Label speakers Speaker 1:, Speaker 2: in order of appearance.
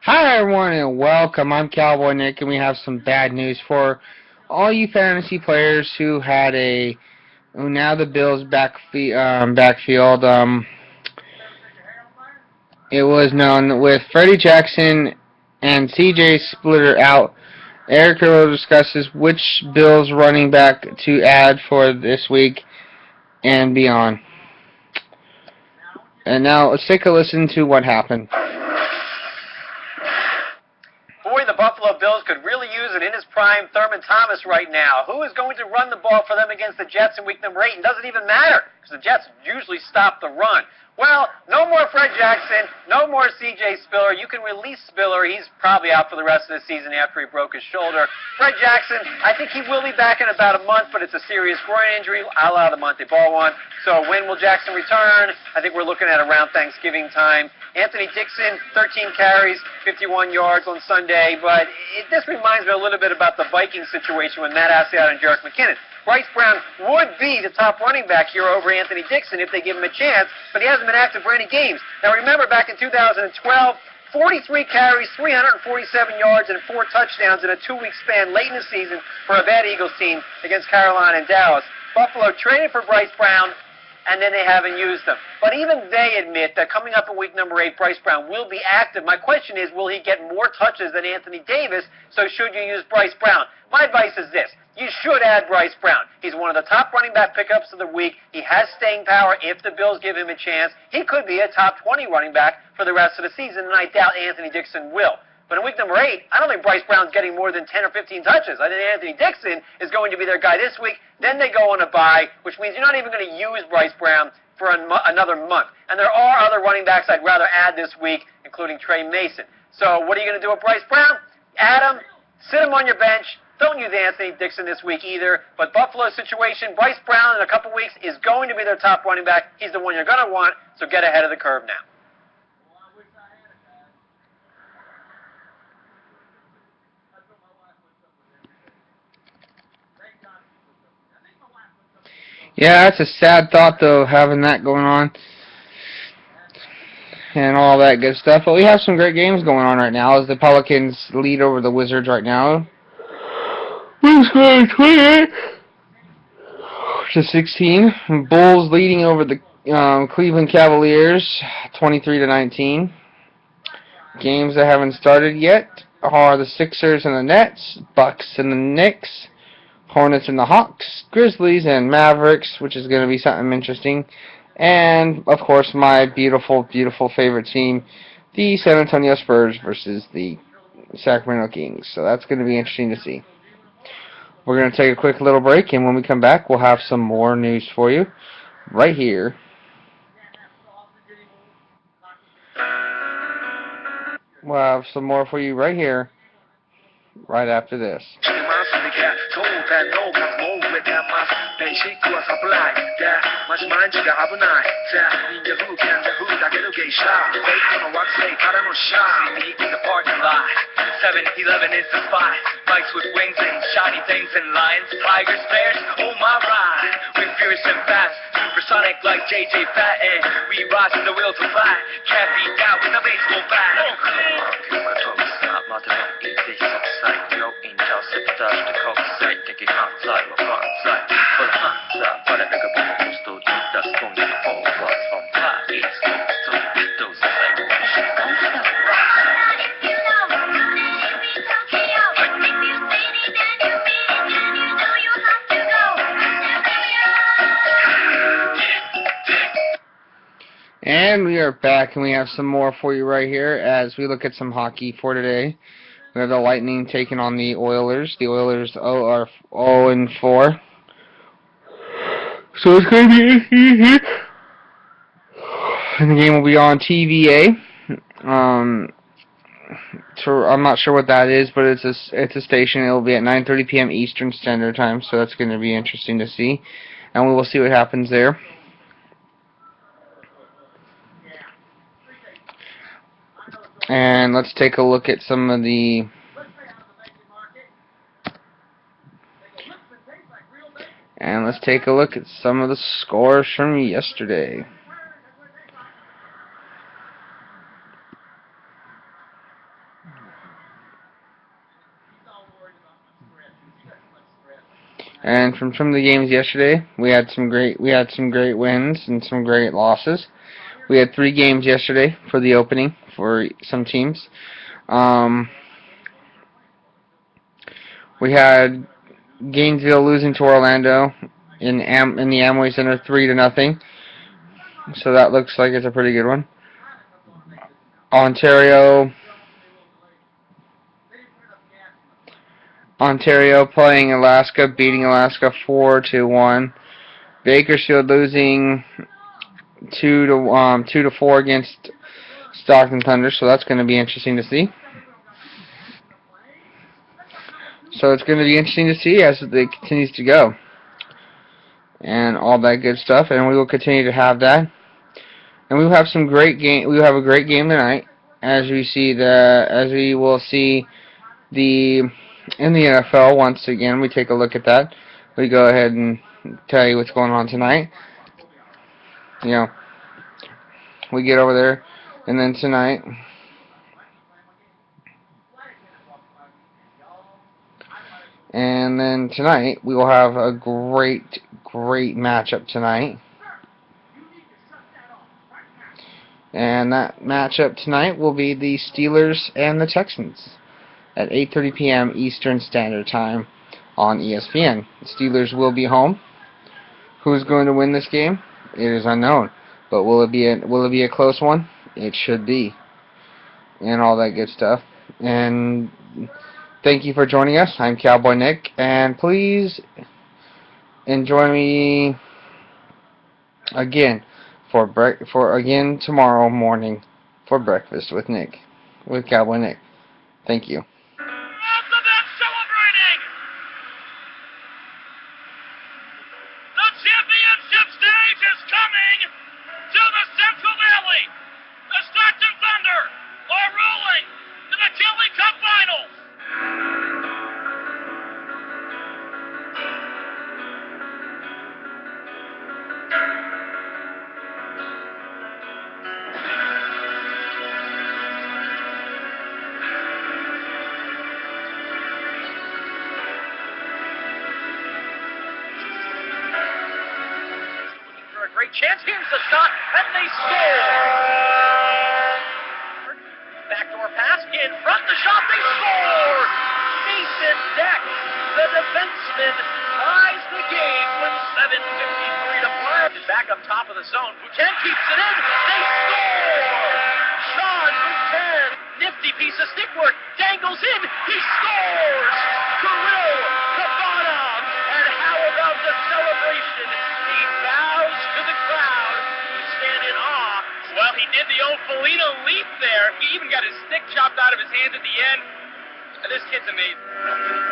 Speaker 1: Hi everyone and welcome. I'm Cowboy Nick and we have some bad news for all you fantasy players who had now the Bills backfield. It was known with Freddie Jackson and CJ Splitter out. Eric Hero discusses which Bills running back to add for this week and beyond. And now let's take a listen to what happened.
Speaker 2: Boy, the Buffalo Bills could really use it in his prime Thurman Thomas right now. Who is going to run the ball for them against the Jets in week number 8? And doesn't even matter, because the Jets usually stop the run. Well, no more Fred Jackson, no more C.J. Spiller. You can release Spiller. He's probably out for the rest of the season after he broke his shoulder. Fred Jackson, I think he will be back in about a month, but it's a serious groin injury, a la the Monte Ball one. So when will Jackson return? I think we're looking at around Thanksgiving time. Anthony Dixon, 13 carries, 51 yards on Sunday, but this reminds me a little bit about the Vikings situation with Matt Asiata and Jerick McKinnon. Bryce Brown would be the top running back here over Anthony Dixon if they give him a chance, but he hasn't been active for any games. Now remember, back in 2012, 43 carries, 347 yards, and 4 touchdowns in a 2-week span late in the season for a bad Eagles team against Carolina and Dallas. Buffalo traded for Bryce Brown, and then they haven't used him. But even they admit that coming up in week number 8, Bryce Brown will be active. My question is, will he get more touches than Anthony Davis? So should you use Bryce Brown? My advice is this. You should add Bryce Brown. He's one of the top running back pickups of the week. He has staying power if the Bills give him a chance. He could be a top 20 running back for the rest of the season, and I doubt Anthony Dixon will. But in week number 8, I don't think Bryce Brown's getting more than 10 or 15 touches. I think Anthony Dixon is going to be their guy this week. Then they go on a bye, which means you're not even going to use Bryce Brown for another month. And there are other running backs I'd rather add this week, including Trey Mason. So what are you going to do with Bryce Brown? Add him, sit him on your bench. Don't use Anthony Dixon this week either. But Buffalo's situation, Bryce Brown in a couple weeks is going to be their top running back. He's the one you're going to want, so get ahead of the curve now.
Speaker 1: Yeah, that's a sad thought, though, having that going on and all that good stuff. But we have some great games going on right now as the Pelicans lead over the Wizards right now. It's going 28-16. Bulls leading over the Cleveland Cavaliers 23-19. Games that haven't started yet are the Sixers and the Nets, Bucks and the Knicks, Hornets and the Hawks, Grizzlies and Mavericks, which is going to be something interesting. And, of course, my beautiful, beautiful favorite team, the San Antonio Spurs versus the Sacramento Kings. So that's going to be interesting to see. We're going to take a quick little break, and when we come back, we'll have some more news for you right here. We'll have some more for you right here, right after this.
Speaker 3: is the spot. Bikes with wings and shiny things and lions, tigers, bears, oh my ride. We're furious and fast, supersonic like JJ Patton. We rise to the will to fly, can't be down with a baseball bat.
Speaker 1: And we are back, and we have some more for you right here as we look at some hockey for today. We have the Lightning taking on the Oilers. The Oilers are 0-4. So it's going to be interesting. And the game will be on TVA. So I'm not sure what that is, but it's a station. It will be at 9:30 p.m. Eastern Standard Time, so that's going to be interesting to see. And we will see what happens there. And let's take a look at some of the scores from yesterday. And from the games yesterday, we had some great wins and some great losses. We had 3 games yesterday for the opening for some teams. We had Gainesville losing to Orlando in the Amway Center 3-0. So that looks like it's a pretty good one. Ontario playing Alaska, beating Alaska 4-1. Bakersfield losing 2-4 against Stockton Thunder, so that's going to be interesting to see. So it's going to be interesting to see as it continues to go, and all that good stuff. And we will continue to have that, and we will have some great game. We will have a great game tonight, as we will see in the NFL once again. We take a look at that. We go ahead and tell you what's going on tonight. You know, we get over there, and then tonight. And then tonight, we will have a great matchup tonight. And that matchup tonight will be the Steelers and the Texans at 8:30 p.m. Eastern Standard Time on ESPN. The Steelers will be home. Who's going to win this game? It is unknown. But will it be a close one? It should be. And all that good stuff. And thank you for joining us. I'm Cowboy Nick, and please join me again again tomorrow morning for breakfast with Cowboy Nick. Thank you.
Speaker 3: Celebrating! The championship stage is coming to the Central Valley. The Stockton Thunder are rolling to the Kelly Cup Finals. Great chance. Here's the shot, and they score. Backdoor pass in front. The shot. They score. Mason Deck, the defenseman, ties the game with 7:53 to play. Back up top of the zone. Boutin keeps it in. They score. Sean Boutin, nifty piece of stick work, dangles in. He scores. Kirill Kabanov, and how about the celebration? He bows to the crowd, who stand in awe. Well, he did the old Felino leap there. He even got his stick chopped out of his hand at the end. This kid's amazing.